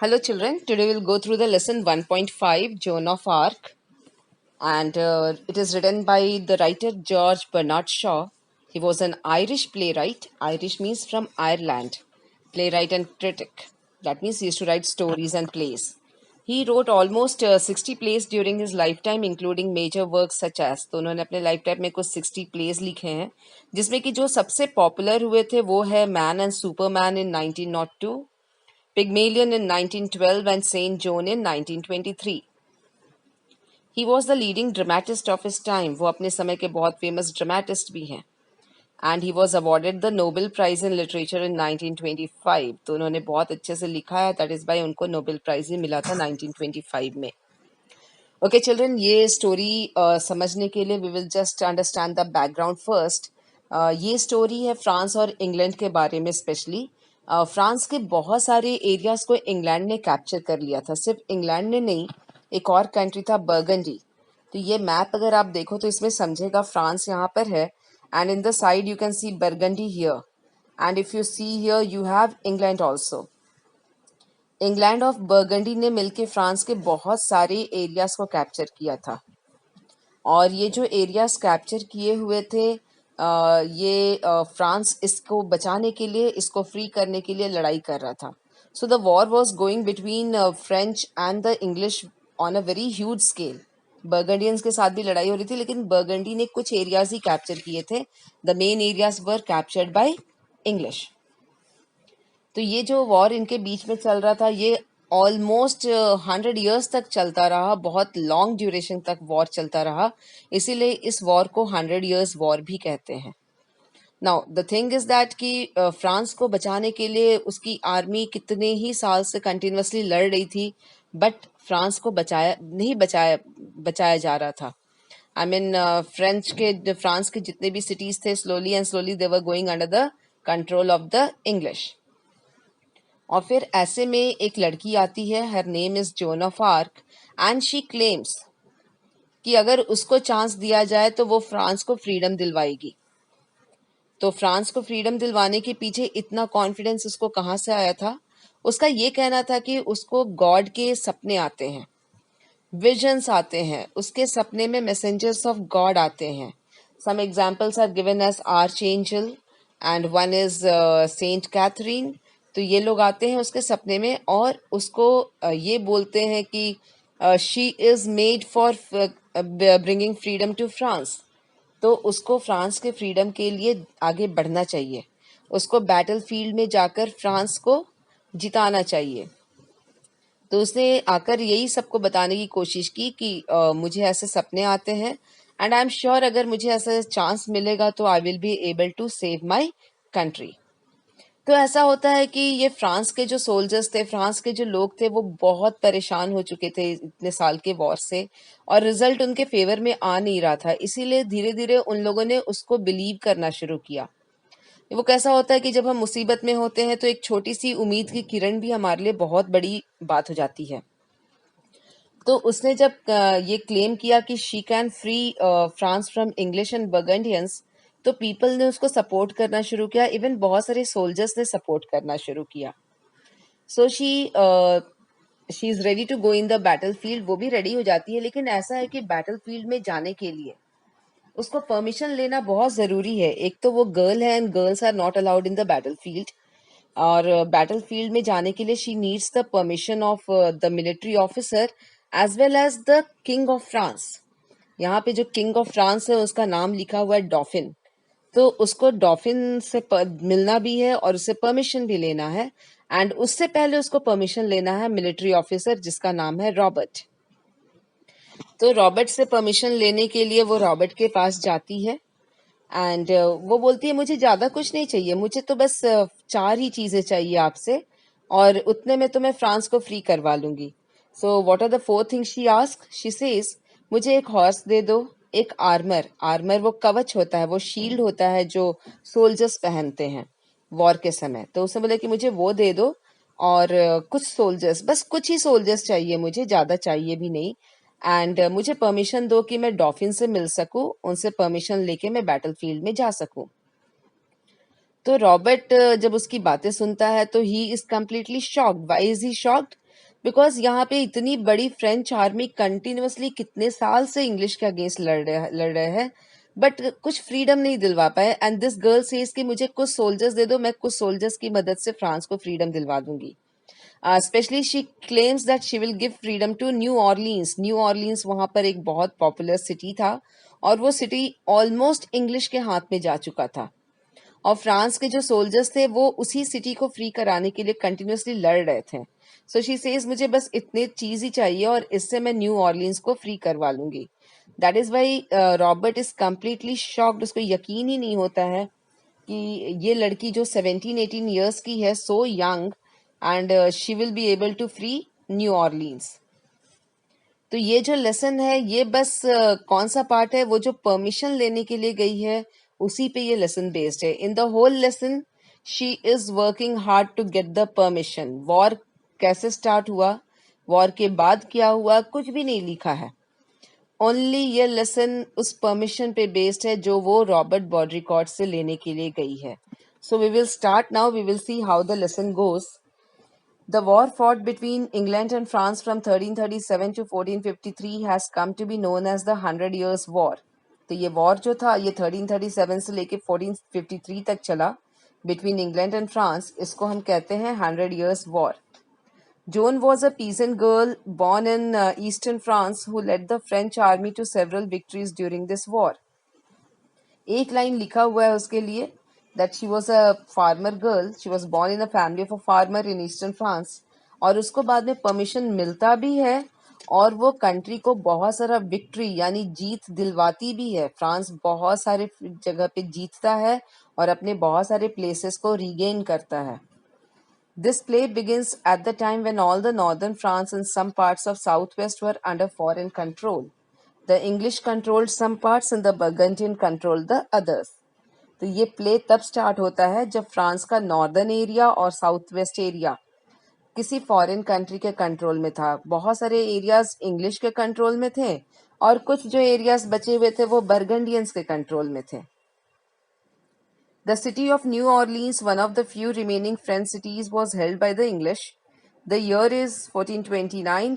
Hello, children. Today we'll go through the lesson 1.5, Joan of Arc, and it is written by the writer George Bernard Shaw. He was an Irish playwright. Irish means from Ireland. Playwright and critic. That means he used to write stories and plays. He wrote almost 60 plays during his lifetime, including major works such as, तो उन्होंने अपने life time में कुछ 60 plays लिखे हैं, जिसमें कि जो सबसे पॉपुलर हुए थे वो है man and Superman in 1902, Pygmalion in 1912 and Saint John in 1923. He was the leading dramatist of his time. वो अपने समय के बहुत फेमस ड्रामेटिस्ट भी हैं. And he was awarded the Nobel Prize in Literature in 1925. तो उन्होंने बहुत अच्छे से लिखा है. That is why उनको Nobel Prize भी मिला था 1925 में. Okay, children, ये स्टोरी समझने के लिए we will just understand the background first. ये स्टोरी है फ्रांस और इंग्लैंड के बारे में स्पेशली. फ्रांस के बहुत सारे एरियाज को इंग्लैंड ने कैप्चर कर लिया था. सिर्फ इंग्लैंड ने नहीं, एक और कंट्री था बर्गंडी. तो ये मैप अगर आप देखो तो इसमें समझेगा फ्रांस यहाँ पर है, and in the side you can see burgundy here, and if you see here you have England also. England of burgundy ने मिलके फ्रांस के बहुत सारे एरियाज को कैप्चर किया था, और ये जो एरियाज कैप्चर किए हुए थे फ्रांस इसको बचाने के लिए, इसको फ्री करने के लिए लड़ाई कर रहा था. So the war was going between French and the English on a very huge scale. Burgundians के साथ भी लड़ाई हो रही थी, लेकिन बर्गंडी ने कुछ एरियाज ही कैप्चर किए थे. The main areas were captured by English. तो ये जो वॉर इनके बीच में चल रहा था, ये ऑलमोस्ट 100 ईयर्स तक चलता रहा. बहुत लॉन्ग ड्यूरेशन तक वॉर चलता रहा, इसीलिए इस वॉर को 100 ईयर्स वॉर भी कहते हैं. Now the thing is that कि फ्रांस को बचाने के लिए उसकी आर्मी कितने ही साल से कंटिन्यूसली लड़ रही थी, बट फ्रांस को बचाया जा रहा था. आई मीन फ्रांस के जितने भी सिटीज थे, slowly and slowly they were going under the control of the English. और फिर ऐसे में एक लड़की आती है, her name is zone of arc, and she claims कि अगर उसको चांस दिया जाए तो वो फ्रांस को फ्रीडम दिलवाएगी. तो फ्रांस को फ्रीडम दिलवाने के पीछे इतना कॉन्फिडेंस उसको कहाँ से आया था? उसका ये कहना था कि उसको गॉड के सपने आते हैं, विजन्स आते हैं, उसके सपने में मैसेंजर्स ऑफ गॉड आते हैं. Some examples are given as archangel and one is saint Catherine. तो ये लोग आते हैं उसके सपने में और उसको ये बोलते हैं कि she is made for bringing freedom to France. तो उसको फ्रांस के फ्रीडम के लिए आगे बढ़ना चाहिए, उसको बैटल फील्ड में जाकर फ्रांस को जिताना चाहिए. तो उसने आकर यही सबको बताने की कोशिश की कि मुझे ऐसे सपने आते हैं, एंड आई एम श्योर अगर मुझे ऐसा चांस मिलेगा तो I will be able to save my country. तो ऐसा होता है कि ये फ्रांस के जो सोल्जर्स थे, फ्रांस के जो लोग थे, वो बहुत परेशान हो चुके थे इतने साल के वॉर से, और रिजल्ट उनके फेवर में आ नहीं रहा था. इसीलिए धीरे धीरे उन लोगों ने उसको बिलीव करना शुरू किया. वो कैसा होता है कि जब हम मुसीबत में होते हैं तो एक छोटी सी उम्मीद की किरण भी हमारे लिए बहुत बड़ी बात हो जाती है. तो उसने जब ये क्लेम किया कि she can free France from English and Burgundians, तो पीपल ने उसको सपोर्ट करना शुरू किया. इवन बहुत सारे सोल्जर्स ने सपोर्ट करना शुरू किया. So she is ready to go in the battle field. वो भी रेडी हो जाती है, लेकिन ऐसा है कि बैटल फील्ड में जाने के लिए उसको परमिशन लेना बहुत जरूरी है. एक तो वो गर्ल है and girls are not allowed in the battle field, और बैटल फील्ड में जाने के लिए she needs the permission of the military officer as well as the king of France. यहाँ पे जो किंग ऑफ फ्रांस है उसका नाम लिखा हुआ है डॉफिन. तो उसको डॉफिन से मिलना भी है और उससे परमिशन भी लेना है, एंड उससे पहले उसको परमिशन लेना है मिलिट्री ऑफिसर जिसका नाम है रॉबर्ट. तो रॉबर्ट से परमिशन लेने के लिए वो रॉबर्ट के पास जाती है, एंड वो बोलती है मुझे ज्यादा कुछ नहीं चाहिए, मुझे तो बस 4 ही चीजें चाहिए आपसे, और उतने में तो मैं फ्रांस को फ्री करवा लूंगी. So what are the 4 things she ask? She says मुझे एक हॉर्स दे दो, एक आर्मर. आर्मर वो कवच होता है, वो शील्ड होता है जो सोल्जर्स पहनते हैं वॉर के समय. तो उसने बोला कि मुझे वो दे दो, और कुछ सोल्जर्स, बस कुछ ही सोल्जर्स चाहिए मुझे, ज्यादा चाहिए भी नहीं. एंड मुझे परमिशन दो कि मैं डॉफिन से मिल सकूं, उनसे परमिशन लेके मैं बैटल फील्ड में जा सकूं. तो रॉबर्ट जब उसकी बातें सुनता है तो he is completely shocked. Why is he shocked? Because यहाँ पे इतनी बड़ी फ्रेंच आर्मी कंटिन्यूअसली कितने साल से इंग्लिश के अगेंस्ट लड़ रहे हैं, बट कुछ फ्रीडम नहीं दिलवा पाए। एंड दिस गर्ल सेज कि मुझे कुछ सोल्जर्स दे दो, मैं कुछ सोल्जर्स की मदद से फ्रांस को फ्रीडम दिलवा दूंगी। Specially she claims that she will give freedom to New Orleans. New Orleans वहां पर एक बहुत पॉपुलर सिटी था, और वो सिटी ऑलमोस्ट इंग्लिश के हाथ में जा चुका था, और फ्रांस के जो सोल्जर्स थे वो उसी सिटी को फ्री कराने के लिए कंटिन्यूअसली लड़ रहे थे। सो शी सेज मुझे बस इतने चीज ही चाहिए और इससे मैं न्यू ऑर्लियंस को फ्री करवा लूंगी। That is why Robert is completely shocked. उसको यकीन ही नहीं होता है कि ये लड़की जो 17-18 ईयर्स की है, so young, and she will be able to free New Orleans. तो ये जो लेसन है ये बस कौन सा पार्ट है, वो जो परमिशन लेने के लिए गई है उसी पे ये लेसन बेस्ड है। In the whole lesson she is working hard to get the permission. War कैसे स्टार्ट हुआ, वॉर के बाद क्या हुआ, कुछ भी नहीं लिखा है। ओनली ये लेसन उस परमिशन पे बेस्ड है जो वो रॉबर्ट बॉड्रिकॉट से लेने के लिए गई है। So we will start now, we will see how the lesson goes. The war fought between England and France from 1337 to 1453 has come to be known as the Hundred Years' War. तो ये war जो था ये 1337 से लेके 1453 तक चला between England and France. इसको हम कहते हैं 100 Years' War. Joan was a peasant girl born in eastern France who led the French army to several victories during this war. एक लाइन लिखा हुआ है उसके लिए, that she was a farmer girl, she was born in a family of a farmer in eastern France, और उसको बाद में परमिशन मिलता भी है और वो कंट्री को बहुत सारा विक्ट्री यानी जीत दिलवाती भी है। फ्रांस बहुत सारे जगह पे जीतता है और अपने बहुत सारे प्लेसेस को रीगेन करता है। This play begins at the time when all the northern France and some parts of southwest were under foreign control. The English controlled some parts and the Burgundian controlled the others. तो ये play तब start होता है जब France का northern area और south west area किसी foreign country के कंट्रोल में था। बहुत सारे एरियाज इंग्लिश के कंट्रोल में थे और कुछ जो एरियाज बचे हुए थे वो बर्गंडियंस के कंट्रोल में थे। The city of New Orleans, one of the few remaining French cities, was held by the English. The year is 1429.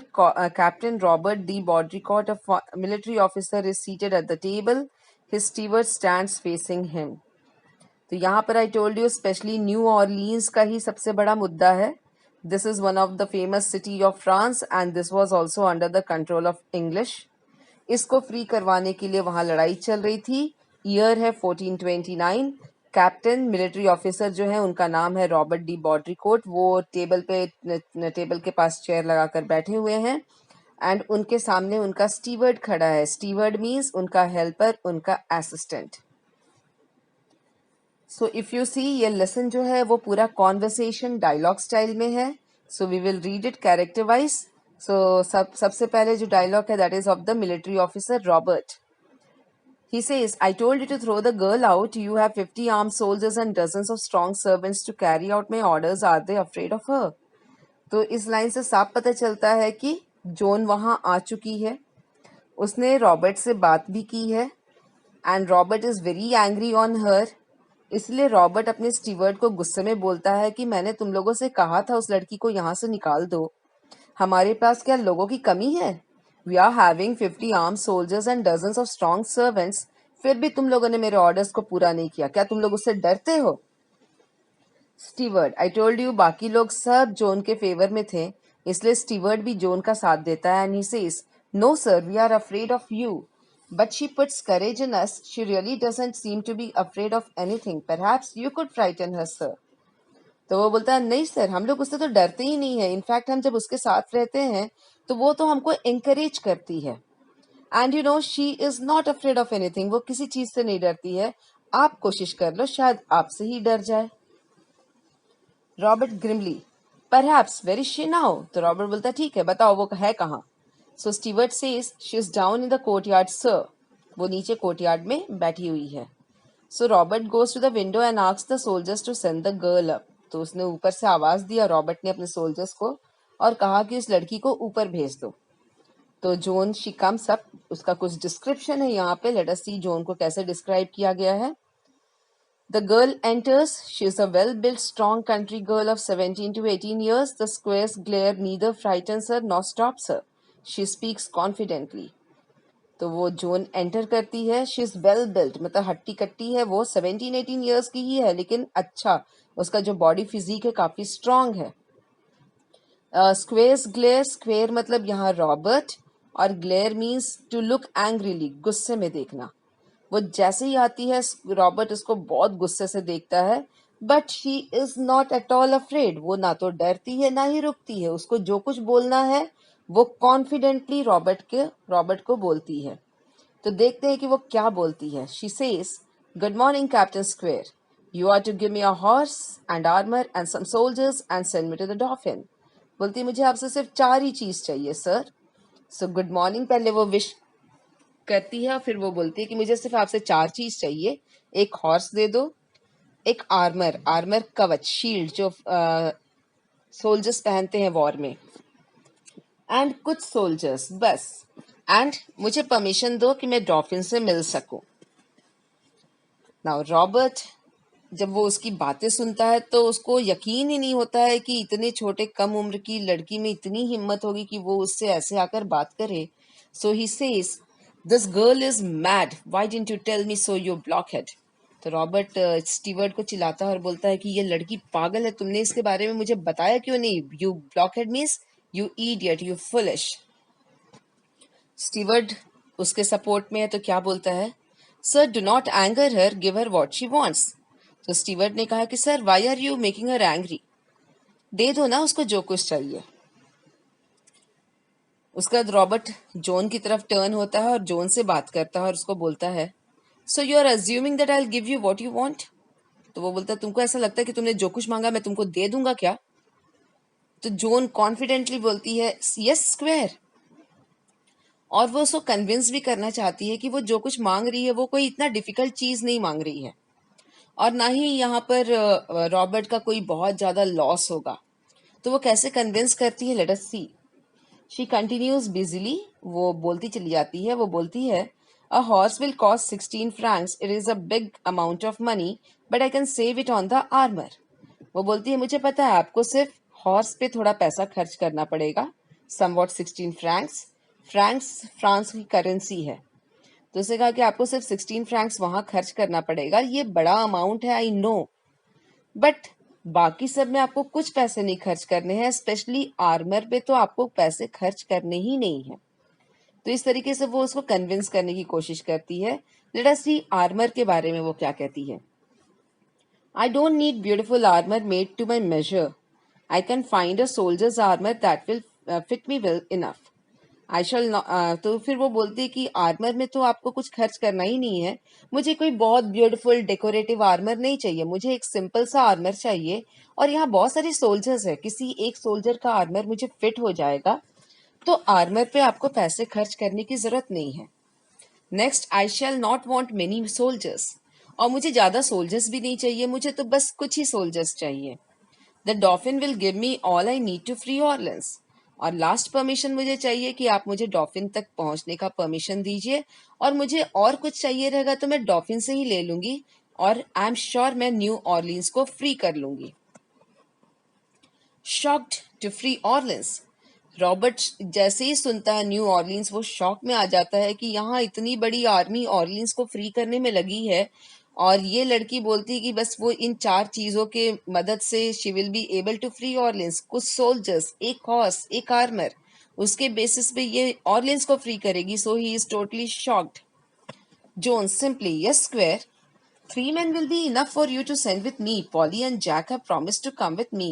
Captain Robert D. Baudricourt, a military officer, is seated at the table. His steward stands facing him. तो यहाँ पर आई told you specially new Orleans का ही सबसे बड़ा मुद्दा है। This is one of the famous city of France and this was also under the control of English. इसको free करवाने के लिए वहां लड़ाई चल रही थी। ईयर है 1429। कैप्टन मिलिट्री ऑफिसर जो है उनका नाम है रॉबर्ट डी बॉड्रिकोट। वो टेबल के पास चेयर लगाकर बैठे हुए हैं एंड उनके सामने उनका स्टीवर्ड खड़ा है। स्टीवर्ड मीन्स उनका हेल्पर, उनका assistant. So if you see ये लेसन जो है वो पूरा कॉन्वर्सेशन डायलॉग स्टाइल में है। So we will read it character wise. So सबसे पहले जो डायलॉग है that is of the military officer Robert. He says, I told you to throw the girl out. You have 50 armed soldiers and dozens of strong servants to carry out my orders. Are they afraid of her? तो इस line से साफ पता चलता है कि zone वहां आ चुकी है, उसने रॉबर्ट से बात भी की है and Robert is very angry on her. इसलिए रॉबर्ट अपने स्टीवर्ड को गुस्से में बोलता है कि मैंने तुम लोगों से कहा था उस लड़की को यहाँ से निकाल दो। हमारे पास क्या लोगों की कमी है? We are having 50 arm soldiers and dozens of strong servants. फिर भी तुम लोगों ने मेरे ऑर्डर्स को पूरा नहीं किया। क्या तुम लोग उससे डरते हो? स्टीवर्ड, आई टोल्ड यू बाकी लोग सब जोन के फेवर में थे, इसलिए स्टीवर्ड भी जोन का साथ देता है and he says, no sir, we are afraid of you. But she puts courage in us. She really doesn't seem to be afraid of anything. Perhaps you could frighten her, sir. तो वो बोलता है, नहीं sir, हम लोग उससे तो डरते ही नहीं है। इनफैक्ट हम जब उसके साथ रहते हैं तो वो तो हमको encourage करती है। And you no she is not afraid of anything. वो किसी चीज से नहीं डरती है। आप कोशिश कर लो, शायद आपसे ही डर जाए। Robert grimly, perhaps, where is she now? तो रॉबर्ट बोलता है, ठीक है, बताओ वो है कहाँ? So Stewart says, she is down in the courtyard sir. वो नीचे कोर्टयार्ड में बैठी हुई है। So Robert goes to the window and asks the soldiers to send the girl up. तो उसने ऊपर से आवाज दिया रॉबर्ट ने अपने सोल्जर्स को और कहा कि उस लड़की को ऊपर भेज दो। तो जोन शी कम्स अप, उसका कुछ डिस्क्रिप्शन है यहाँ पे। लेट अस सी जोन को कैसे डिस्क्राइब किया गया है। The girl enters. She is a well-built, strong country girl of 17 to 18 years. The square's glare neither frightens her nor stops her. She speaks confidently. तो वो जोन एंटर करती है. She is well built, मतलब हट्टी कट्टी है. वो 17-18 years की ही है, लेकिन अच्छा उसका जो बॉडी फिजिक है काफी स्ट्रांग है. स्क्वेयर्स ग्लेयर, स्क्वेयर मतलब यहाँ रॉबर्ट, और glare means to look angrily, गुस्से में देखना. वो जैसे ही आती है रॉबर्ट उसको बहुत गुस्से से देखता है. But she is not at all afraid. वो ना तो डरती है ना ही रुकती है. उसको जो कुछ बोलना है वो कॉन्फिडेंटली रॉबर्ट को बोलती है. तो देखते हैं कि वो क्या बोलती है. She says, good morning captain squire. You are to give me a horse and armour and some soldiers and send me to the Dauphin. बोलती है मुझे आपसे सिर्फ 4 ही चीज चाहिए सर. सो गुड मॉर्निंग पहले वो विश करती है और फिर वो बोलती है कि मुझे सिर्फ आपसे 4 चीज चाहिए. एक हॉर्स दे दो, एक आर्मर, आर्मर कवच, शील्ड जो सोल्जर्स पहनते हैं वॉर में, एंड कुछ सोल्जर्स बस. एंड मुझे परमिशन दो कि मैं डॉल्फिन से मिल सकूं. नाउ रॉबर्ट जब वो उसकी बातें सुनता है तो उसको यकीन ही नहीं होता है कि इतने छोटे कम उम्र की लड़की में इतनी हिम्मत होगी कि वो उससे ऐसे आकर बात करे. So he says, this girl is mad, why didn't you tell me so, you blockhead. तो रॉबर्ट स्टीवर्ट को चिल्लाता है और बोलता है कि ये लड़की पागल है, तुमने इसके बारे में मुझे बताया क्यों नहीं. You blockhead means you idiot, you foolish. Steward उसके सपोर्ट में है तो क्या बोलता है, sir do not anger her, give her what she wants. तो स्टीवर्ट ने कहा कि sir why are you making her angry, दे दो ना उसको जो कुछ चाहिए. उसके बाद रॉबर्ट जॉन की तरफ टर्न होता है और जॉन से बात करता है और उसको बोलता है, so you are assuming that I will give you what you want. तो वो बोलता है तुमको ऐसा लगता है कि तुमने जो कुछ मांगा मैं तुमको दे दूंगा क्या. तो जॉन कॉन्फिडेंटली बोलती है, यस स्क्वेयर. और वो उसको कन्विंस भी करना चाहती है कि वो जो कुछ मांग रही है वो कोई इतना डिफिकल्ट चीज नहीं मांग रही है, और ना ही यहाँ पर रॉबर्ट का कोई बहुत ज्यादा लॉस होगा. तो वो कैसे कन्विंस करती है, let us see. She continues busily, वो बोलती चली जाती है. वो बोलती है, a horse will cost 16 francs, it is a big amount of money, but I can save it on the armour. वो बोलती है मुझे पता है आपको सिर्फ हॉर्स पे थोड़ा पैसा खर्च करना पड़ेगा. समवॉट 16 फ्रैंक्स, फ्रैंक्स फ्रांस की करेंसी है. तो उसने कहा कि आपको सिर्फ 16 फ्रैंक्स वहां खर्च करना पड़ेगा. ये बड़ा अमाउंट है, आई नो, बट बाकी सब में आपको कुछ पैसे नहीं खर्च करने हैं. स्पेशली आर्मर पे तो आपको पैसे खर्च करने ही नहीं है. तो इस तरीके से वो उसको कन्विंस करने की कोशिश करती है. लेट अस सी आर्मर के बारे में वो क्या कहती है. I don't need beautiful armour made to my measure. I can find a soldier's armour that will fit me well enough. I shall not. तो फिर वो बोलती है कि आर्मर में तो आपको कुछ खर्च करना ही नहीं है. मुझे कोई बहुत ब्यूटीफुल डेकोरेटिव आर्मर नहीं चाहिए, मुझे एक सिंपल सा आर्मर चाहिए. और यहाँ बहुत सारे सोल्जर्स है, किसी एक सोल्जर का आर्मर मुझे फिट हो जाएगा. तो आर्मर पे आपको पैसे खर्च करने की जरूरत नहीं है. Next, I shall not want many soldiers. और मुझे ज्यादा सोल्जर्स भी नहीं चाहिए, मुझे तो बस कुछ ही सोल्जर्स चाहिए. The dolphin will give me all I need to free Orleans. और लास्ट परमिशन मुझे चाहिए कि आप मुझे डॉल्फिन तक पहुंचने का परमिशन दीजिए, और मुझे और कुछ चाहिए रहेगा तो मैं डॉल्फिन से ही ले लूंगी, और आई एम श्योर मैं न्यू ऑर्लिन्स को फ्री कर लूंगी. Shocked to free Orleans. Robert जैसे ही सुनता है न्यू ऑर्लिन्स वो शॉक में आ जाता है कि यहाँ इतनी बड़ी आर्मी ऑर्लिन्स को फ्री करने में लगी है. और ये लड़की बोलती है कि बस वो इन 4 चीजों के मदद से she will be able to free Orleans. कुछ सोल्जर्स, एक हॉर्स, एक आर्मर, उसके बेसिस पे ये ऑर्लिन्स को फ्री करेगी. So he is totally shocked. Joan simply, yes squire, 3 men will be enough for you to send with me. Polly and Jack have promised to come with me.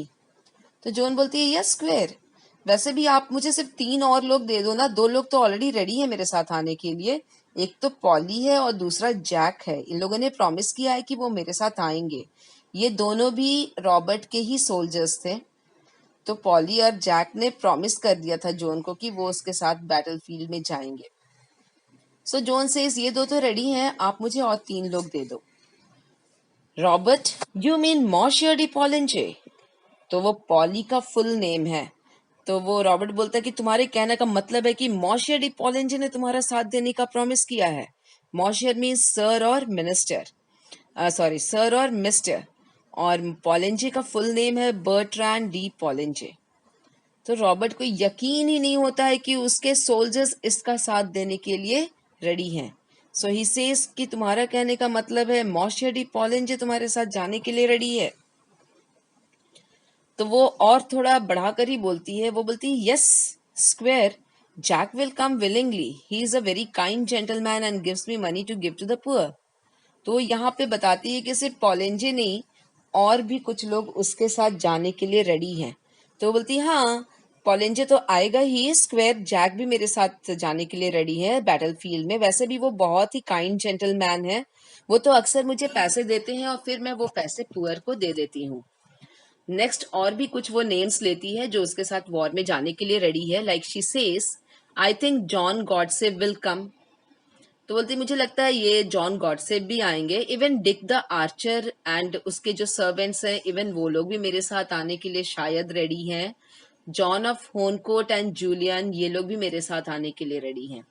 तो zone बोलती है, yes square, वैसे भी आप मुझे सिर्फ 3 और लोग दे दो ना. 2 लोग तो ऑलरेडी रेडी है मेरे साथ आने के लिए. एक तो पॉली है और दूसरा जैक है. इन लोगों ने प्रॉमिस किया है कि वो मेरे साथ आएंगे. ये दोनों भी रॉबर्ट के ही सोल्जर्स थे. तो पॉली और जैक ने प्रॉमिस कर दिया था जॉन को कि वो उसके साथ बैटलफील्ड में जाएंगे. सो जॉन सेज, ये 2 तो रेडी हैं, आप मुझे और 3 लोग दे दो. Robert, you mean Monsieur de Poulengey. तो वो पॉली का फुल नेम है. तो वो रॉबर्ट बोलता है कि तुम्हारे कहने का मतलब है कि मॉर्शियर डी पॉलिंजे ने तुम्हारा साथ देने का प्रॉमिस किया है. मॉर्शियर मीन्स सर और मिनिस्टर. सॉरी सर और मिस्टर, और पॉलिंजे का फुल नेम है बर्ट्रैंड डी पॉलिंजे। तो रॉबर्ट को यकीन ही नहीं होता है कि उसके सोल्जर्स इसका साथ देने के लिए रेडी हैं। सो ही सेज कि तुम्हारा कहने का मतलब है मॉर्शिया डी पॉलिंजे तुम्हारे साथ जाने के लिए रेडी है। तो वो और थोड़ा बढ़ाकर ही बोलती है, वो बोलती है yes squire, Jack will come willingly, he is a very kind gentleman and gives me money to give to the poor. तो यहाँ पे बताती है कि सिर्फ पॉलिंजे नहीं, और भी कुछ लोग उसके साथ जाने के लिए रेडी हैं। तो वो बोलती है हाँ पॉलिंजे तो आएगा ही, स्क्वेयर जैक भी मेरे साथ जाने के लिए रेडी है बैटल फील्ड में। वैसे भी वो बहुत ही काइंड जेंटलमैन है, वो तो अक्सर मुझे पैसे देते हैं और फिर मैं वो पैसे पुअर को दे देती हूँ। नेक्स्ट और भी कुछ वो नेम्स लेती है जो उसके साथ वॉर में जाने के लिए रेडी है। Like she says I think John Godse will come. तो बोलती मुझे लगता है ये जॉन गॉडसे भी आएंगे। Even Dick the Archer and उसके जो सर्वेंट्स हैं, इवन वो लोग भी मेरे साथ आने के लिए शायद रेडी हैं। जॉन ऑफ होनकोट एंड जूलियन, ये लोग भी मेरे साथ आने के लिए रेडी हैं।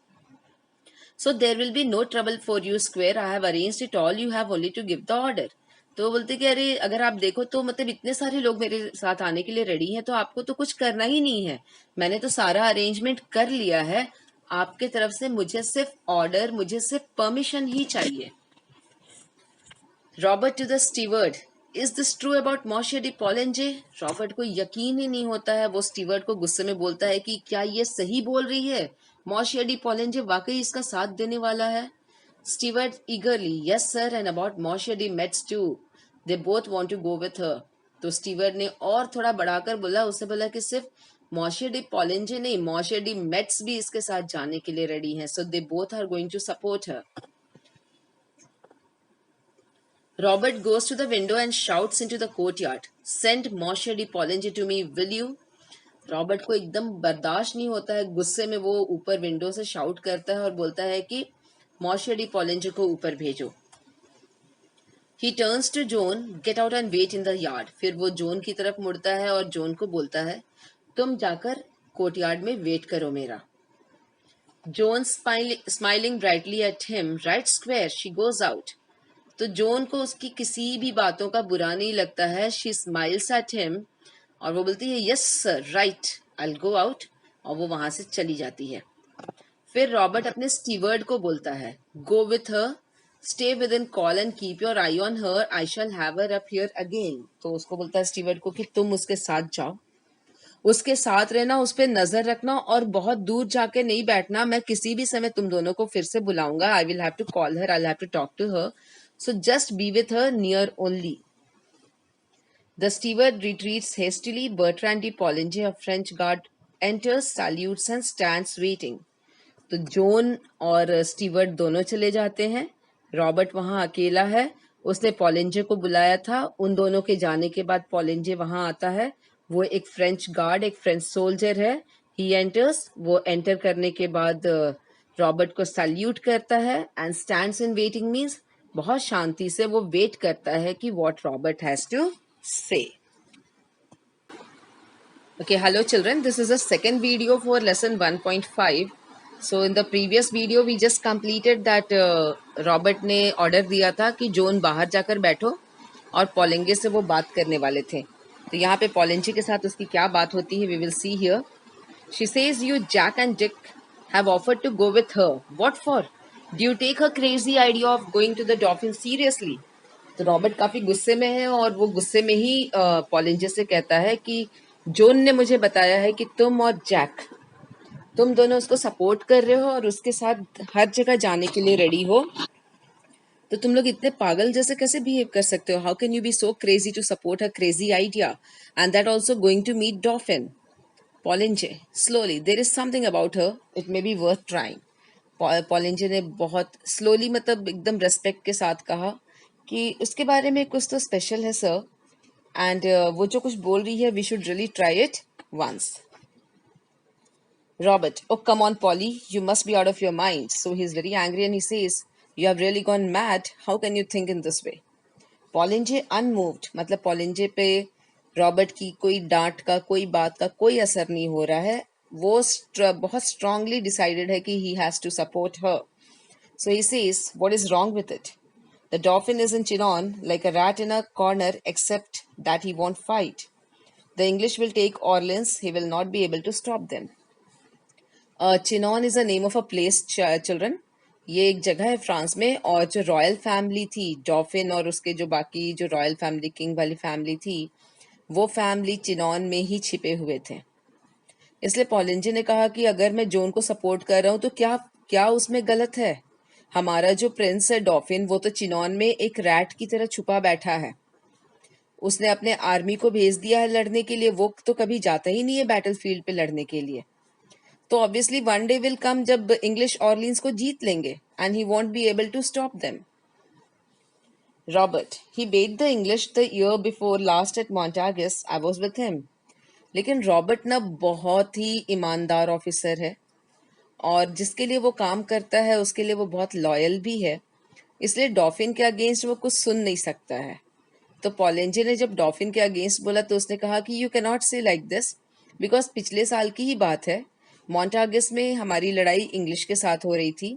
So there will be no trouble for you squire, I have arranged it all, you have only to give the order. तो बोलते कि अरे अगर आप देखो तो मतलब इतने सारे लोग मेरे साथ आने के लिए रेडी हैं, तो आपको तो कुछ करना ही नहीं है, मैंने तो सारा अरेंजमेंट कर लिया है। आपके तरफ से मुझे सिर्फ ऑर्डर, मुझे सिर्फ परमिशन ही चाहिए। Robert to the steward, is this true about मॉर्शिया डी पॉलिंजे? रॉबर्ट को यकीन ही नहीं होता है, वो स्टीवर्ड को गुस्से में बोलता है कि क्या ये सही बोल रही है, मॉर्शिया डी पॉलिंजे वाकई इसका साथ देने वाला है? Steward eagerly, yes sir, and about मॉर्शिया de Metz too, they both want to go with her. तो स्टीवर्ड ने और थोड़ा बढ़ाकर बोला, उससे बोला कि सिर्फ मॉर्शिया डी पॉलिंजे नहीं, मॉर्शिया डी मेट्स भी इसके साथ जाने के लिए रेडी हैं, so they both are going to support her. Robert goes to the window and shouts into the courtyard, "Send Monsieur de Pollinge to me, will you?" Robert को एकदम बर्दाश्त नहीं होता है, गुस्से में वो ऊपर विंडो से शाउट करता है और बोलता है कि मॉर्शिया डी पॉलिंजे को ऊपर भेजो। He turns to Joan, get out and wait in the yard. फिर वो जोन की तरफ मुड़ता है और जोन को बोलता है तुम जाकर कोर्टयार्ड में वेट करो मेरा। Zone smiling brightly at him, right square, she goes out. तो जोन को उसकी किसी भी बातों का बुरा नहीं लगता है। शी स्माइल्स एट हिम और वो बोलती है yes sir, right, I will go out, और वो वहां से चली जाती है। फिर रॉबर्ट अपने स्टीवर्ड को बोलता है गो with her, stay with in call and keep your I on her, I shall have her up here again. तो उसको बोलता है स्टीवर्ड को कि तुम उसके साथ जाओ, उसके साथ रहना, उस पर नजर रखना और बहुत दूर जाके नहीं बैठना। मैं किसी भी समय तुम दोनों को फिर से बुलाऊंगा, I will have to call her, I will have to talk to her, so just be with her near only. The steward retreats hastily. Bertrand de Pollinge, a French guard, enters, salutes and stands waiting. तो zone और steward दोनों चले जाते हैं। Robert वहां अकेला है, उसने पॉलिंजे को बुलाया था। उन दोनों के जाने के बाद पॉलिंजे वहां आता है, वो एक फ्रेंच गार्ड, एक फ्रेंच सोल्जर है। ही एंटर्स, वो एंटर करने के बाद रॉबर्ट को सैल्यूट करता है and stands in waiting means बहुत शांति से वो वेट करता है कि व्हाट रॉबर्ट हैज टू से। Okay, hello children, this is the second video for lesson 1.5. So in the previous video we just completed that Robert ने ऑर्डर दिया था कि जोन बाहर जाकर बैठो और पॉलिंगे से वो बात करने वाले थे। तो यहाँ पे पॉलिंजे के साथ उसकी क्या बात होती है, we will see here. She says you Jack and Dick have offered to go with her. What for? Do you take her crazy idea of going to the dolphin seriously? तो रॉबर्ट काफी गुस्से में है और वो गुस्से में ही पॉलिंजे से कहता है कि जोन ने मुझे बताया है कि तुम और जैक, तुम दोनों उसको सपोर्ट कर रहे हो और उसके साथ हर जगह जाने के लिए रेडी हो। तो तुम लोग इतने पागल जैसे कैसे बिहेव कर सकते हो? How can you be so crazy to support her crazy idea and that also going to meet dolphin? Poulengey slowly, there is something about her, it may be worth trying. Poulengey ने बहुत slowly, मतलब एकदम respect के साथ कहा कि उसके बारे में कुछ तो स्पेशल है सर, एंड वो जो कुछ बोल रही है we should really try it once. Robert, oh come on Polly, you must be out of your mind. So he's very angry and he says, you have really gone mad, how can you think in this way? Poulengey unmoved, मतलब Poulengey पे Robert की कोई डांट का, कोई बात का कोई असर नहीं हो रहा है। वो बहुत स्ट्रांगली डिसाइडेड है कि he has to support her. So he says what is wrong with it? The dolphin is in Chinon like a rat in a corner, except that he won't fight. The English will take Orleans. He will not be able to stop them. Chinon is a name of a place children. ये एक जगह है France में, और जो royal family थी डॉफिन और उसके जो बाकी जो रॉयल फैमिली किंग वाली फैमिली थी, वो फैमिली चिनॉन में ही छिपे हुए थे. इसलिए पॉलिंजी ने कहा कि अगर मैं जोन को सपोर्ट कर रहा हूँ तो क्या क्या उसमें गलत है. हमारा जो प्रिंस है डॉफिन, वो तो चिनॉन में एक रैट की तरह छुपा बैठा है. उसने अपने आर्मी को भेज दिया है लड़ने के लिए. वो तो कभी जाता ही नहीं है बैटल फील्ड पे लड़ने के लिए. तो obviously one day will come जब इंग्लिश ऑर्लिन्स को जीत लेंगे, and he won't be able to stop them. Robert, he beat the English the year before last at Montargis. I was with him. लेकिन रॉबर्ट ना बहुत ही ईमानदार officer है, और जिसके लिए वो काम करता है उसके लिए वो बहुत लॉयल भी है. इसलिए डॉफिन के अगेंस्ट वो कुछ सुन नहीं सकता है. तो पॉलेंजे ने जब डॉफिन के अगेंस्ट बोला तो उसने कहा कि यू कैन नॉट से लाइक दिस, बिकॉज पिछले साल की ही बात है. मॉन्टागस में हमारी लड़ाई इंग्लिश के साथ हो रही थी,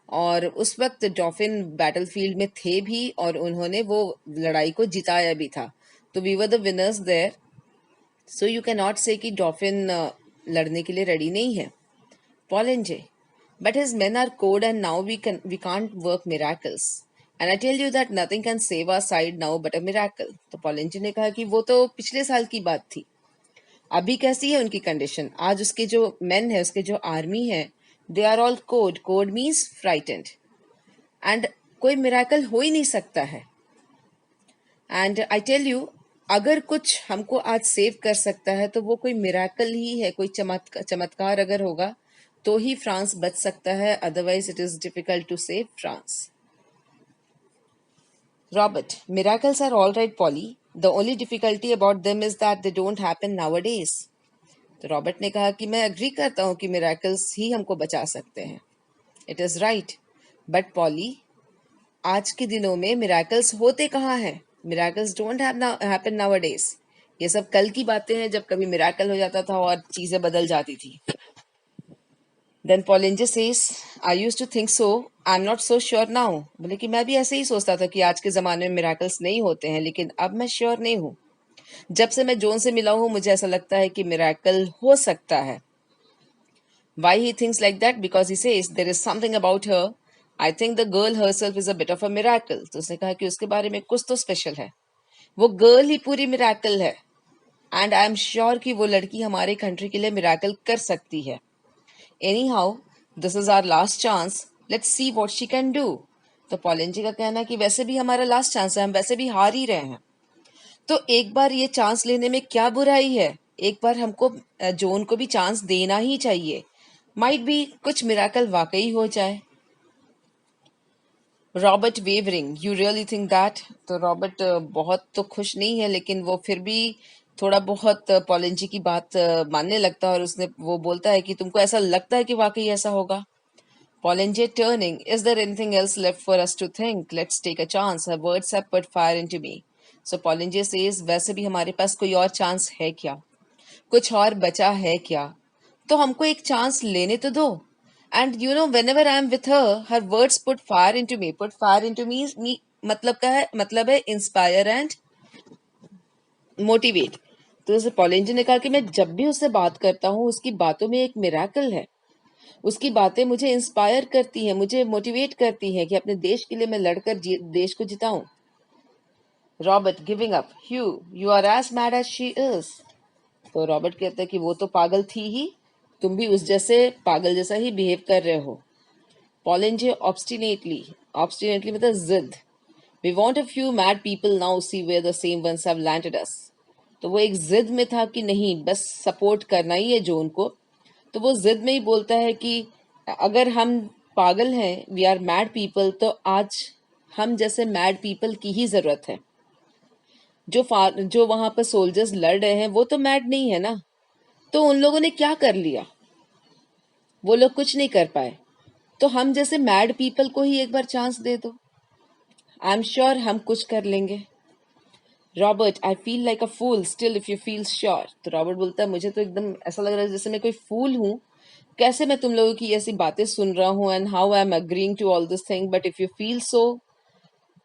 और उस वक्त डॉफिन बैटलफील्ड में थे भी, और उन्होंने वो लड़ाई को जिताया भी था. तो we were the winners there. So you can not say कि डॉफिन लड़ने के लिए रेडी नहीं है. पॉलेंजे, but his men are cold and now we can't work miracles. And I tell you that nothing can save our side now but a miracle. तो पॉलेंजे ने कहा कि वो तो पिछले साल की बात थी. अभी कैसी है उनकी कंडीशन? आज उसके जो मेन है, उसके जो आर्मी है, they are all cowed. Cowed means frightened. And कोई मिराकल हो ही नहीं सकता है. एंड आई टेल यू, अगर कुछ हमको आज सेव कर सकता है तो वो कोई मिराकल ही है. कोई चमत्कार अगर होगा तो ही फ्रांस बच सकता है. Otherwise it is difficult to save France. Robert, miracles are all right, Polly. The only difficulty about them is that they don't happen nowadays. तो रॉबर्ट ने कहा कि मैं अग्री करता हूँ कि मिराकल्स ही हमको बचा सकते हैं. It is right, but poly, आज के दिनों में मिराकल्स होते कहाँ हैं? Miracles don't happen nowadays. ये सब कल की बातें हैं जब कभी मिराकल हो जाता था और चीज़ें बदल जाती थी. Then Poulengey says, I used to think so, I am not so sure now. बोले कि मैं भी ऐसे ही सोचता था कि आज के ज़माने में मिराकल्स नहीं होते हैं, लेकिन अब मैं श्योर नहीं हूँ. जब से मैं जोन से मिला हूँ मुझे ऐसा लगता है कि मिराकल हो सकता है. Why he thinks like that? Because he says there is something about her. I think the girl herself is a bit of a miracle. तो उसने कहा कि उसके बारे में कुछ तो स्पेशल है. वो गर्ल ही पूरी मिराकल है. एंड आई एम श्योर कि वो लड़की हमारे कंट्री के लिए मिराकल कर सकती है. Anyhow, this is our last chance. Let's see what she can do. तो पॉलेंजी का कहना है कि वैसे भी हमारा लास्ट चांस है, हम वैसे भी हार ही रहे हैं, तो एक बार ये चांस लेने में क्या बुराई है. एक बार हमको जोन को भी चांस देना ही चाहिए. माइट बी कुछ मिराकल वाकई हो जाए. Robert wavering, you really think that? तो रॉबर्ट बहुत तो खुश नहीं है, लेकिन वो फिर भी थोड़ा बहुत पॉलेंजी की बात मानने लगता है, और उसने वो बोलता है कि तुमको ऐसा लगता है कि वाकई ऐसा होगा. Poulengey turning, is there anything else left for us to think? Let's take a chance. Her words have put fire into me. So Poulengey says, वैसे भी हमारे पास कोई और चांस है क्या? कुछ और बचा है क्या? तो हमको एक चांस लेने तो दो. And you know, whenever I am with her words put fire into me. Put fire into me मतलब है इंस्पायर एंड मोटिवेट. तो जैसे पॉलेंजी ने कहा कि मैं जब भी उससे बात करता हूँ उसकी बातों में एक मिराकल है. उसकी बातें मुझे इंस्पायर करती हैं, मुझे मोटिवेट करती हैं कि अपने देश के लिए मैं लड़कर देश को जिताऊं. Robert giving up, you are as mad as she is. तो रॉबर्ट कहता है कि वो तो पागल थी ही, तुम भी उस जैसे पागल जैसा ही बिहेव कर रहे हो. पॉलेंजे ऑब्स्टिनेटली मतलब जिद. We want a few mad people now see where the same ones have landed us. तो वो एक जिद में था कि नहीं, बस सपोर्ट करना ही है जोन को. तो वो जिद में ही बोलता है कि अगर हम पागल हैं, वी आर मैड पीपल, तो आज हम जैसे मैड पीपल की ही जरूरत है. जो वहां पर सोल्जर्स लड़ रहे हैं वो तो मैड नहीं है ना, तो उन लोगों ने क्या कर लिया? वो लोग कुछ नहीं कर पाए. तो हम जैसे मैड पीपल को ही एक बार चांस दे दो. आई एम श्योर हम कुछ कर लेंगे. Robert, I feel like a fool still if you feel sure. तो रॉबर्ट बोलता है, मुझे तो एकदम ऐसा लग रहा है जैसे मैं कोई फूल हूँ. कैसे मैं तुम लोगों की ऐसी बातें सुन रहा हूँ, and how I am agreeing to all this thing, but if you feel so,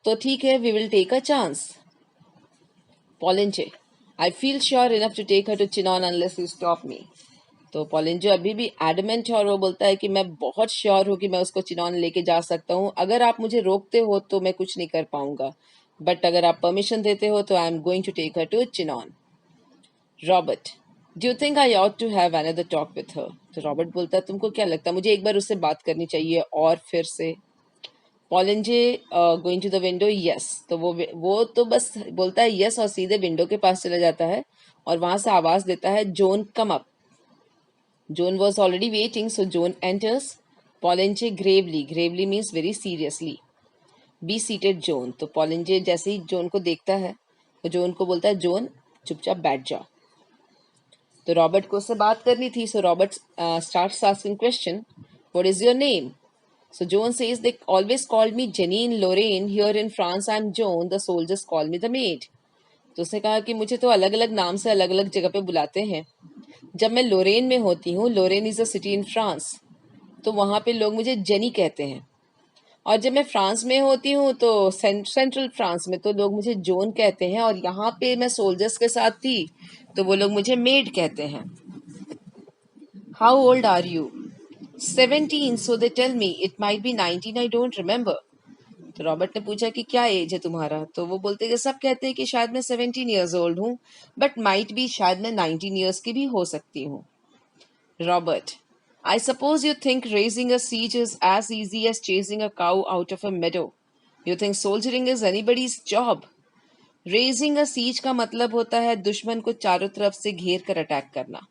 तो ठीक है, we will take a chance. Poulengey, I feel sure enough to take her to Chinon unless you stop me. तो Poulengey अभी भी adamant है और वो बोलता है कि मैं बहुत श्योर हूँ कि मैं उसको चिनॉन लेके जा सकता हूँ। अगर आप मुझे रोकते हो तो मैं कुछ नहीं कर पाऊंगा, बट अगर आप परमिशन देते हो तो I am going to take her to Chinon. Robert, do you think I ought to have another talk with her? तो रॉबर्ट बोलता है तुमको क्या लगता है मुझे एक बार उससे बात करनी चाहिए और फिर से? Poulengey, going to the window, yes. तो वो तो बस बोलता है यस और सीधे विंडो के पास चला जाता है और वहां से आवाज देता है, zone come up. John was already waiting, so John enters. Polinje gravely means very seriously. Be seated, John. तो पॉलिंजे जैसे ही जोन को देखता है वो जोन को बोलता है, जोन चुपचाप बैठ जा। तो रॉबर्ट को उससे बात करनी थी, सो Robert starts asking question, what is your name? So John says, they always called me Janine Lorraine. Here in France, I'm Joan. The soldiers call me the maid. तो उसने कहा कि मुझे तो अलग अलग नाम से अलग अलग जगह पे बुलाते हैं। जब मैं लोरेन में होती हूँ, Lorraine is a city in France, तो वहाँ पे लोग मुझे जेनी कहते हैं। और जब मैं फ्रांस में होती हूँ तो सेंट्रल फ्रांस में तो लोग मुझे जोन कहते हैं, और यहाँ पे मैं सोल्जर्स के साथ थी तो वो लोग मुझे मेड कहते हैं। How old are you? 17, so they tell me, it might be 19, I don't remember. तो रॉबर्ट ने पूछा कि क्या एज है तुम्हारा? तो वो बोलते कि सब कहते हैं कि शायद मैं 17 years old हूँ, बट माइट बी शायद मैं 19 years की भी हो सकती हूँ। Robert, I suppose you think raising a siege is as easy as chasing a cow out of a meadow. You think soldiering is anybody's job. Raising a siege का मतलब होता है दुश्मन को चारों तरफ से घेर कर अटैक करना।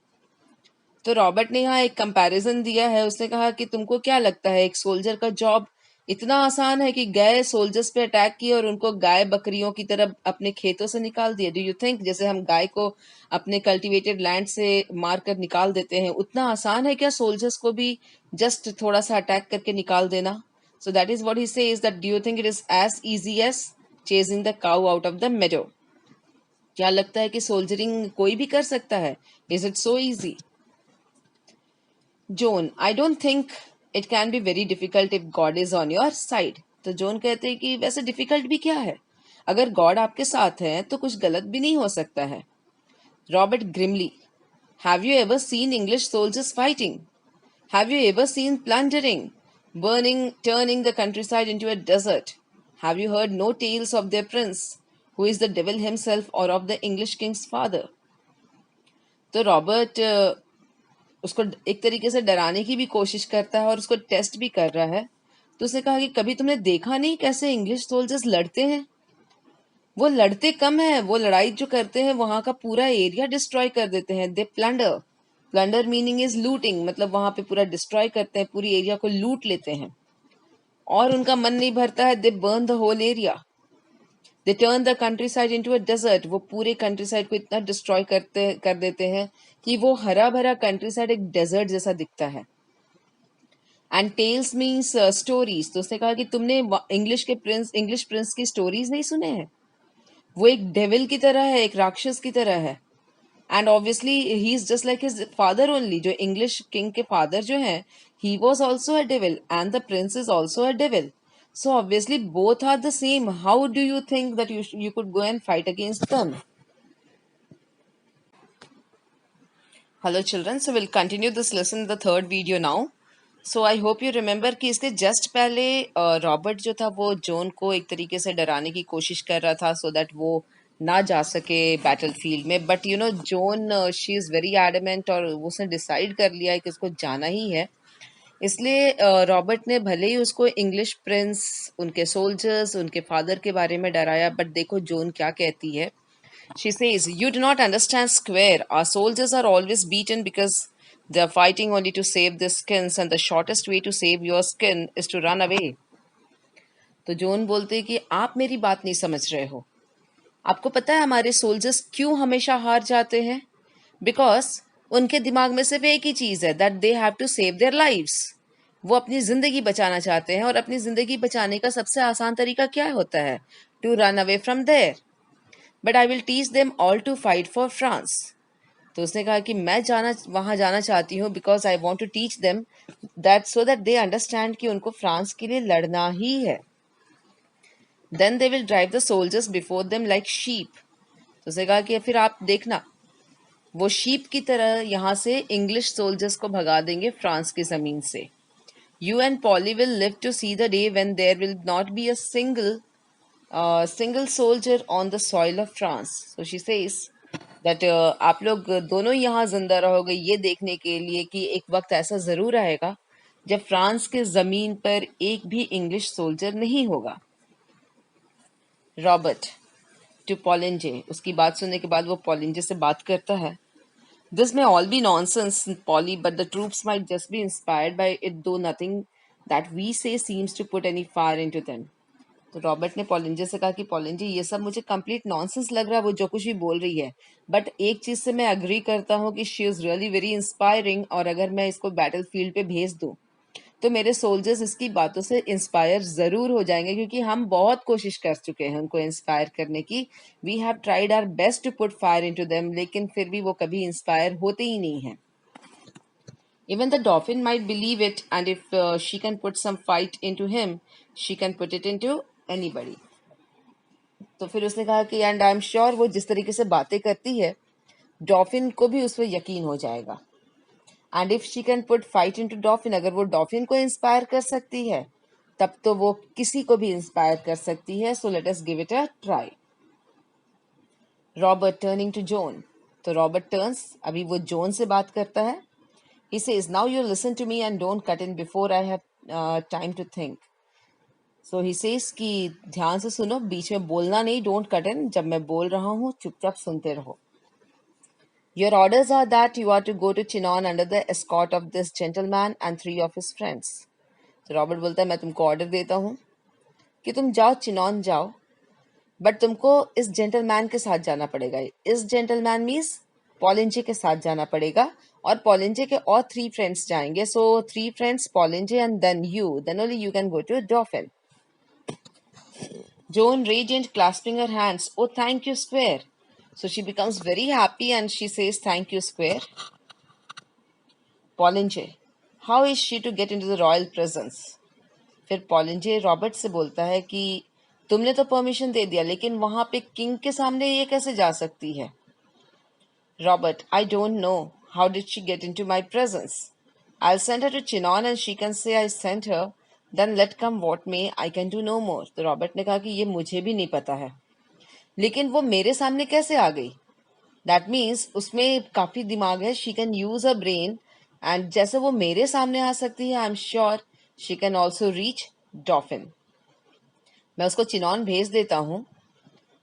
तो रॉबर्ट ने यहाँ एक कंपैरिजन दिया है। उसने कहा कि तुमको क्या लगता है एक सोल्जर का जॉब इतना आसान है कि गए सोल्जर्स पे अटैक किए और उनको गाय बकरियों की तरह अपने खेतों से निकाल दिया? डू यू थिंक जैसे हम गाय को अपने कल्टीवेटेड लैंड से मार कर निकाल देते हैं, उतना आसान है क्या सोल्जर्स को भी जस्ट थोड़ा सा अटैक करके निकाल देना? So that is what he says, that do you think it is as easy as chasing the cow out of the meadow? क्या लगता है कि सोल्जरिंग कोई भी कर सकता है? Is it so easy? Zone, I don't think it can be very difficult if God is on your side. तो जोन कहते हैं कि वैसे डिफिकल्ट भी क्या है, अगर गॉड आपके साथ है तो कुछ गलत भी नहीं हो सकता है। Robert grimly, have you ever seen English soldiers fighting? Have you ever seen plundering, burning, turning the countryside into a desert? Have you heard no tales of their prince who is the devil himself और of the English king's father? तो Robert उसको एक तरीके से डराने की भी कोशिश करता है और उसको टेस्ट भी कर रहा है। तो उसने कहा कि कभी तुमने देखा नहीं कैसे इंग्लिश सोल्जर्स लड़ते हैं? वो लड़ते कम है, वो लड़ाई जो करते हैं वहां का पूरा एरिया डिस्ट्रॉय कर देते हैं। They plunder, plunder meaning is looting, मतलब वहां पे पूरा डिस्ट्रॉय करते हैं, पूरी एरिया को लूट लेते हैं। और उनका मन नहीं भरता है, they burn the whole area. They turn the countryside into a desert, वो पूरे कंट्री साइड को इतना डिस्ट्रॉय कर देते हैं कि वो हरा भरा कंट्री साइड एक डेजर्ट जैसा दिखता है। And tales means stories. तो उसने कहा कि तुमने इंग्लिश प्रिंस की स्टोरीज नहीं सुने हैं? वो एक डेविल की तरह है, एक राक्षस की तरह है। And obviously he is just like his father only. जो इंग्लिश किंग के फादर जो हैं, he was also a devil and the Prince is also a devil. So obviously both are the same. How do you think that you could go and fight against them? Hello children, so we'll continue this lesson in the third video now. So I hope you remember कि इसके just पहले Robert जो था वो John को एक तरीके से डराने की कोशिश कर रहा था so that वो ना जा सके बैटल फील्ड में। But you know John, she is very adamant और उसने डिसाइड कर लिया है कि उसको जाना ही है। इसलिए रॉबर्ट ने भले ही उसको इंग्लिश प्रिंस, उनके सोल्जर्स, उनके फादर के बारे में डराया, बट देखो जॉन क्या कहती है। She says, you do not understand square. Our soldiers are always beaten because they are fighting only to save their skins, and the shortest way to save your skin is to run away. तो John बोलते कि आप मेरी बात नहीं समझ रहे हो। आपको पता है हमारे सोल्जर्स क्यों हमेशा हार जाते हैं? बिकॉज उनके दिमाग में सिर्फ एक ही चीज़ है, that they have to save their lives. वो अपनी ज़िंदगी बचाना चाहते हैं, और अपनी ज़िंदगी बचाने का सबसे आसान तरीका क्या होता है? To run away from there. But I will teach them all to fight for France. तो उसने कहा कि मैं वहां जाना चाहती हूँ because I want to teach them that, so that they understand कि उनको फ्रांस के लिए लड़ना ही है। Then they will drive the soldiers before them like sheep. तो उसने कहा कि फिर आप देखना, वो शीप की तरह यहाँ से इंग्लिश सोल्जर्स को भगा देंगे फ्रांस की जमीन से. You and Polly will live to see the day when there will not be a single soldier on the soil of France. So she says that आप लोग दोनों यहाँ जिंदा रहोगे ये देखने के लिए कि एक वक्त ऐसा जरूर आएगा जब फ्रांस के जमीन पर एक भी इंग्लिश सोल्जर नहीं होगा. Robert to Poulengey. उसकी बात सुनने के बाद वो पॉलिंजे से बात करता है. This may all be nonsense, Polly, but the troops might just be inspired by it, though nothing that we say seems to put any fire into them. तो रॉबर्ट ने पॉलिंजे से कहा कि पॉलिंजे ये सब मुझे कंप्लीट नॉनसेंस लग रहा है वो जो कुछ भी बोल रही है, बट एक चीज से मैं अग्री करता हूँ कि she is really very inspiring, और अगर मैं इसको बैटल फील्ड पे भेज दूँ तो मेरे सोल्जर्स इसकी बातों से इंस्पायर जरूर हो जाएंगे, क्योंकि हम बहुत कोशिश कर चुके हैं उनको इंस्पायर करने की. We have tried our best to put fire into them, लेकिन फिर भी वो कभी इंस्पायर होते ही नहीं हैं. Even the dolphin might believe it, and if she can put some fight into him, she can put it into anybody. तो फिर उसने कहा कि एंड आई एम श्योर वो जिस तरीके से बातें करती है डॉल्फिन को भी उस पर यकीन हो जाएगा. And if she can put fight into dolphin, अगर वो डॉल्फिन को इंस्पायर कर सकती है तब तो वो किसी को भी इंस्पायर कर सकती है. So let us give it a try. Robert turning to John. तो रॉबर्ट टर्न्स, अभी वो जॉन से बात करता है. He says now you listen to me and don't cut in before I have time to think. So he says कि ध्यान से सुनो, बीच में बोलना नहीं, डोंट कट इन. जब मैं बोल रहा हूँ चुपचाप सुनते रहो. Your orders are that you are to go to Chinon under the escort of this gentleman and 3 of his friends. तो रॉबर्ट बोलता है मैं तुमको ऑर्डर देता हूँ कि तुम जाओ, चिनॉन जाओ, बट तुमको इस जेंटलमैन के साथ जाना पड़ेगा. इस जेंटलमैन मीन्स पॉलिंजे के साथ जाना पड़ेगा, और पॉलिंजे के और 3 फ्रेंड्स जाएंगे. सो 3 friends, Poulengey and then you, then only you can go to Dauphin. Joan radiant, clasping her hands. Oh, thank you, Square. So she becomes very happy and she says, thank you, Square. Poulengey, how is she to get into the royal presence. फिर Poulengey Robert से बोलता है कि तुमने तो permission दे दिया, लेकिन वहां पे किंग के सामने ये कैसे जा सकती है. Robert, I don't know, how did she get into my presence. I send her to Chinon and she can say I sent her, then let come what may, I can do no more. तो Robert ने कहा कि ये मुझे भी नहीं पता है, लेकिन वो मेरे सामने कैसे आ गई. दैट मीन्स उसमें काफी दिमाग है, she can use a brain, and जैसे वो मेरे सामने आ सकती है, आई am sure she can also reach डॉफिन. मैं उसको चिनॉन भेज देता हूँ,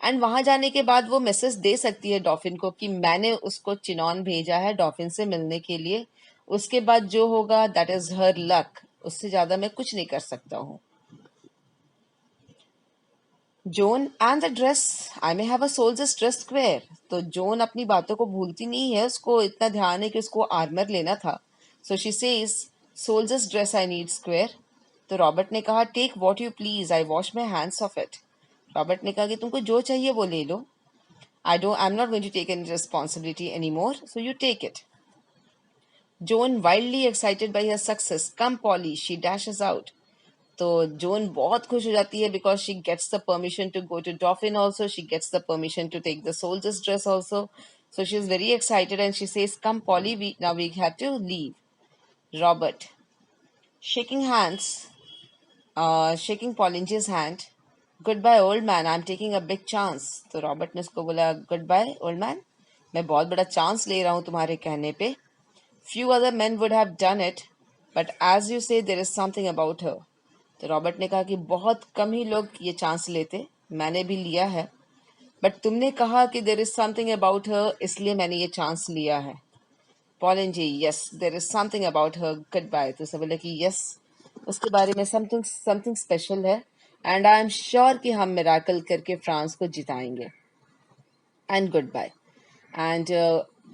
एंड वहां जाने के बाद वो मैसेज दे सकती है डॉफिन को कि मैंने उसको चिनॉन भेजा है डॉफिन से मिलने के लिए. उसके बाद जो होगा दैट इज हर लक, उससे ज्यादा मैं कुछ नहीं कर सकता हूँ. Zone and the dress, I may have a soldiers dress square. तो जोन अपनी बातों को भूलती नहीं है, उसको इतना ध्यान है कि उसको आर्मर लेना था. So she says soldiers dress I need squire. तो रॉबर्ट ने कहा take what you please, I wash my hands of it. Robert ने कहा कि तुमको जो चाहिए वो ले लो. I am not going to take any responsibility any more, so you take it. Joan wildly excited by her success, come Polly, she dashes out. तो जोन बहुत खुश हो जाती है because she gets the permission to go to Dauphin also, she gets the permission to take the soldiers dress also. So she is very excited and she says come Polly, we now we have to leave. Robert shaking hands, shaking Paulinge's hand. Goodbye, old man. I'm taking a big chance. तो Robert ने उसको बोला good by old man, मैं बहुत बड़ा chance ले रहा हूँ तुम्हारे कहने पे. Few other men would have done it, but as you say, there is something about her. तो रॉबर्ट ने कहा कि बहुत कम ही लोग ये चांस लेते, मैंने भी लिया है, बट तुमने कहा कि there is something about her, इसलिए मैंने ये चांस लिया है. Poulengey, yes there is something about her, goodbye. तो उसे बोला कि यस, उसके बारे में समथिंग समथिंग स्पेशल है, एंड आई एम श्योर कि हम मिराकल करके फ्रांस को जिताएंगे. And goodbye. And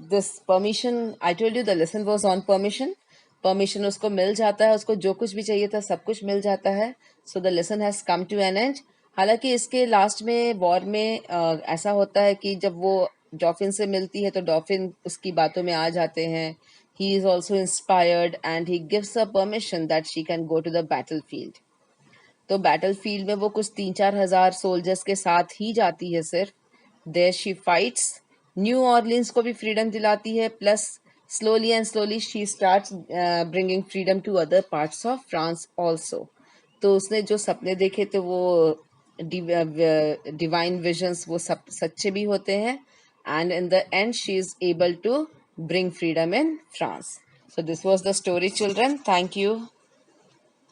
this permission, I told you the lesson was on permission. Permission उसको मिल जाता है, उसको जो कुछ भी चाहिए था सब कुछ मिल जाता है. So the lesson has come to an end. हालांकि इसके लास्ट में वॉर में ऐसा होता है कि जब वो डॉफिन से मिलती है तो डॉफिन उसकी बातों में आ जाते हैं. He is also inspired and he gives a permission that she can go to the battle field. तो बैटल फील्ड में वो कुछ 3-4 हज़ार सोल्जर्स के साथ ही जाती है सिर्फ। There she fights, New Orleans को भी फ्रीडम दिलाती है, plus slowly and slowly she starts bringing freedom to other parts of France also. तो उसने जो सपने देखे थे वो डिवाइन विजन्स वो सब सच्चे भी होते हैं, and in the end she is able to bring freedom in France. So this was the story, children. Thank you.